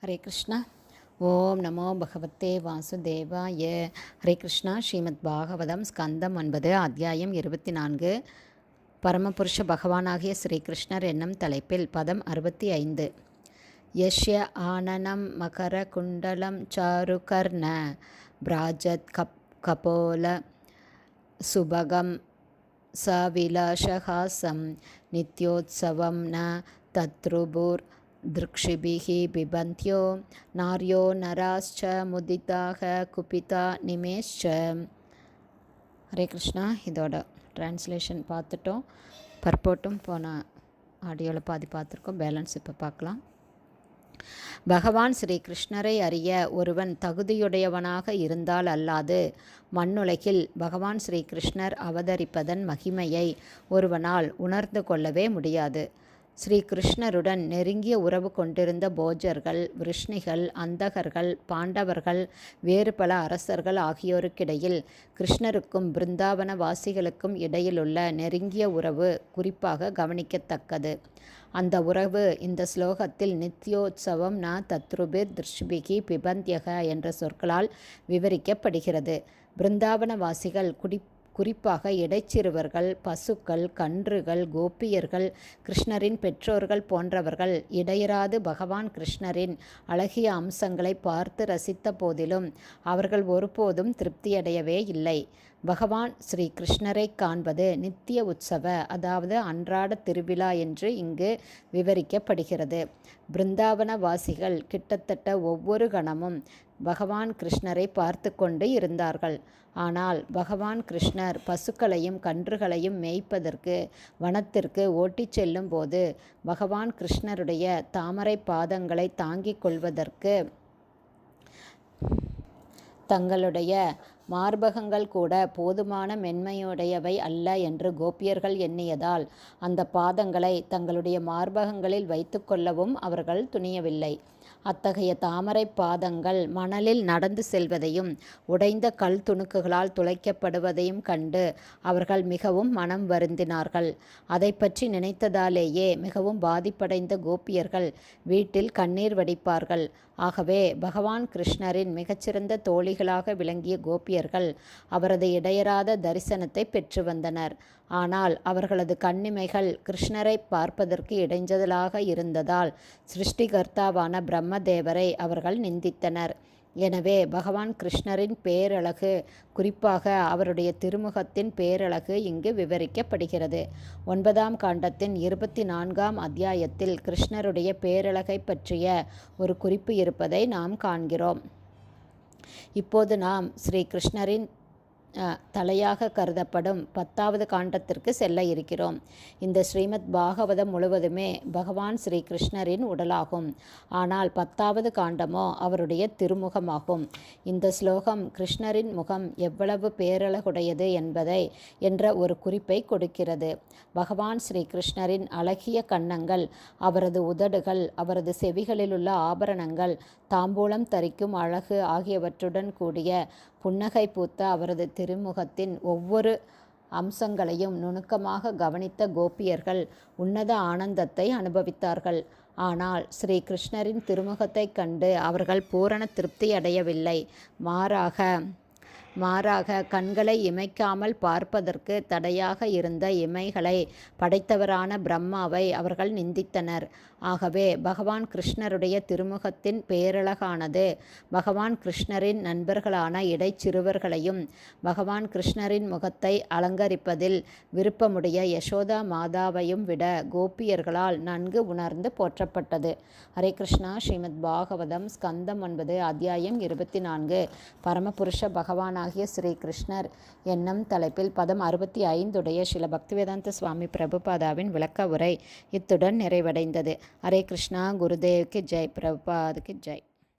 ஹரே கிருஷ்ணா. ஓம் நமோ பகவத்தே வாசுதேவாய. ஹரே கிருஷ்ணா. ஸ்ரீமத் பாகவதம் ஸ்கந்தம் 9 அத்தியாயம் 24. பரமபுருஷ பகவானாகிய ஸ்ரீகிருஷ்ணர் என்னும் தலைப்பில் பதம் 65. யஷ்ய ஆனனம் மகர குண்டலம் சாருகர்ண பிராஜத் கபோல சுபகம் சவிலாஷஹாசம் நித்யோத்சவம் ந தத்ருபுர் திருக்ஷிபிஹி பிபந்தியோ நார்யோ நராஸ்ச முதிதாக குபிதா நிமேஷ்ச. ஹரே கிருஷ்ணா. இதோட டிரான்ஸ்லேஷன் பார்த்துட்டோம். பர்போட்டும் போன ஆடியோவில் பாதி பார்த்துருக்கோம். பேலன்ஸ் இப்போ பார்க்கலாம். பகவான் ஸ்ரீ கிருஷ்ணரை அறிய ஒருவன் தகுதியுடையவனாக இருந்தால் அல்லாது மண்ணுலகில் பகவான் ஸ்ரீ கிருஷ்ணர் அவதரிப்பதன் மகிமையை ஒருவனால் உணர்ந்து கொள்ளவே முடியாது. ஸ்ரீ கிருஷ்ணருடன் நெருங்கிய உறவு கொண்டிருந்த போஜர்கள், விருஷ்ணிகள், அந்தகர்கள், பாண்டவர்கள், வேறு பல அரசர்கள் ஆகியோருக்கிடையில் கிருஷ்ணருக்கும் பிருந்தாவன வாசிகளுக்கும் இடையிலுள்ள நெருங்கிய உறவு குறிப்பாக கவனிக்கத்தக்கது. அந்த உறவு இந்த ஸ்லோகத்தில் நித்யோத்சவம் ந தத்ருபிர் திருஷ்பிகி பிபந்தியக என்ற சொற்களால் விவரிக்கப்படுகிறது. பிருந்தாவன வாசிகள் குறிப்பாக இடைச்சிறுவர்கள், பசுக்கள், கன்றுகள், கோபியர்கள், கிருஷ்ணரின் பெற்றோர்கள் போன்றவர்கள் இடையராது பகவான் கிருஷ்ணரின் அழகிய அம்சங்களை பார்த்து ரசித்த போதிலும் அவர்கள் ஒருபோதும் திருப்தியடையவே இல்லை. பகவான் ஸ்ரீ கிருஷ்ணரை காண்பது நித்திய உற்சவ, அதாவது அன்றாட திருவிழா என்று இங்கு விவரிக்கப்படுகிறது. பிருந்தாவன வாசிகள் கிட்டத்தட்ட ஒவ்வொரு கணமும் பகவான் கிருஷ்ணரை பார்த்து கொண்டு இருந்தார்கள். ஆனால் பகவான் கிருஷ்ணர் பசுக்களையும் கன்றுகளையும் மேய்ப்பதற்கு வனத்திற்கு ஓட்டிச் செல்லும் போது பகவான் கிருஷ்ணருடைய தாமரை பாதங்களை தாங்கிக் கொள்வதற்கு தங்களுடைய மார்பகங்கள் கூட போதுமான மென்மையுடையவை அல்ல என்று கோபியர்கள் எண்ணியதால் அந்த பாதங்களை தங்களுடைய மார்பகங்களில் வைத்து கொள்ளவும் அவர்கள் துணியவில்லை. அத்தகைய தாமரை பாதங்கள் மணலில் நடந்து செல்வதையும் உடைந்த கல் துணுக்குகளால் துளைக்கப்படுவதையும் கண்டு அவர்கள் மிகவும் மனம் வருந்தினார்கள். அதை பற்றி நினைத்ததாலேயே மிகவும் பாதிப்படைந்த கோபியர்கள் வீட்டில் கண்ணீர் வடிப்பார்கள். ஆகவே பகவான் கிருஷ்ணரின் மிகச்சிறந்த தோழிகளாக விளங்கிய கோபியர்கள் அவரது இடையராத தரிசனத்தை பெற்று வந்தனர். ஆனால் அவர்களது கண்ணிமைகள் கிருஷ்ணரை பார்ப்பதற்கு இடைஞ்சலாக இருந்ததால் சிருஷ்டிகர்த்தாவான பிரம்மதேவரை அவர்கள் நிந்தித்தனர். எனவே பகவான் கிருஷ்ணரின் பேரழகு, குறிப்பாக அவருடைய திருமுகத்தின் பேரழகு இங்கு விவரிக்கப்படுகிறது. 9ஆம் காண்டத்தின் 24ஆம் அத்தியாயத்தில் கிருஷ்ணருடைய பேரழகை பற்றிய ஒரு குறிப்பு இருப்பதை நாம் காண்கிறோம். இப்போது நாம் ஸ்ரீ கிருஷ்ணரின் தலையாக கருதப்படும் 10வது காண்டத்திற்கு செல்ல இருக்கிறோம். இந்த ஸ்ரீமத் பாகவதம் முழுவதுமே பகவான் ஸ்ரீ கிருஷ்ணரின் உடலாகும். ஆனால் 10வது காண்டமோ அவருடைய திருமுகமாகும். இந்த ஸ்லோகம் கிருஷ்ணரின் முகம் எவ்வளவு பேரழகுடையது என்ற ஒரு குறிப்பை கொடுக்கிறது. பகவான் ஸ்ரீ கிருஷ்ணரின் அழகிய கன்னங்கள், அவரது உதடுகள், அவரது செவிகளிலுள்ள ஆபரணங்கள், தாம்பூலம் தரிக்கும் அழகு ஆகியவற்றுடன் கூடிய புன்னகை பூத்த அவரது திருமுகத்தின் ஒவ்வொரு அம்சங்களையும் நுணுக்கமாக கவனித்த கோபியர்கள் உன்னத ஆனந்தத்தை அனுபவித்தார்கள். ஆனால் ஸ்ரீ கிருஷ்ணரின் திருமுகத்தை கண்டு அவர்கள் பூரண திருப்தி அடையவில்லை. மாறாக கண்களை இமைக்காமல் பார்ப்பதற்கு தடையாக இருந்த இமைகளை படைத்தவரான பிரம்மாவை அவர்கள் நிந்தித்தனர். ஆகவே பகவான் கிருஷ்ணருடைய திருமுகத்தின் பேரழகானது பகவான் கிருஷ்ணரின் நண்பர்களான இடைச்சிறுவர்களையும் பகவான் கிருஷ்ணரின் முகத்தை அலங்கரிப்பதில் விருப்பமுடைய யசோதா மாதாவையும் விட கோபியர்களால் நன்கு உணர்ந்து போற்றப்பட்டது. ஹரே கிருஷ்ணா. ஸ்ரீமத் பாகவதம் ஸ்கந்தம் 9 அத்தியாயம் 24. பரமபுருஷ பகவானாகிய ஸ்ரீ கிருஷ்ணர் என்னும் தலைப்பில் பதம் 65 ஸ்ரீல பக்திவேதாந்த சுவாமி பிரபுபாதாவின் விளக்க உரை இத்துடன் நிறைவடைந்தது. ஹரே கிருஷ்ணா. குருதேவ்க்கு ஜெய். பிரபுபாதுக்கு ஜெய்.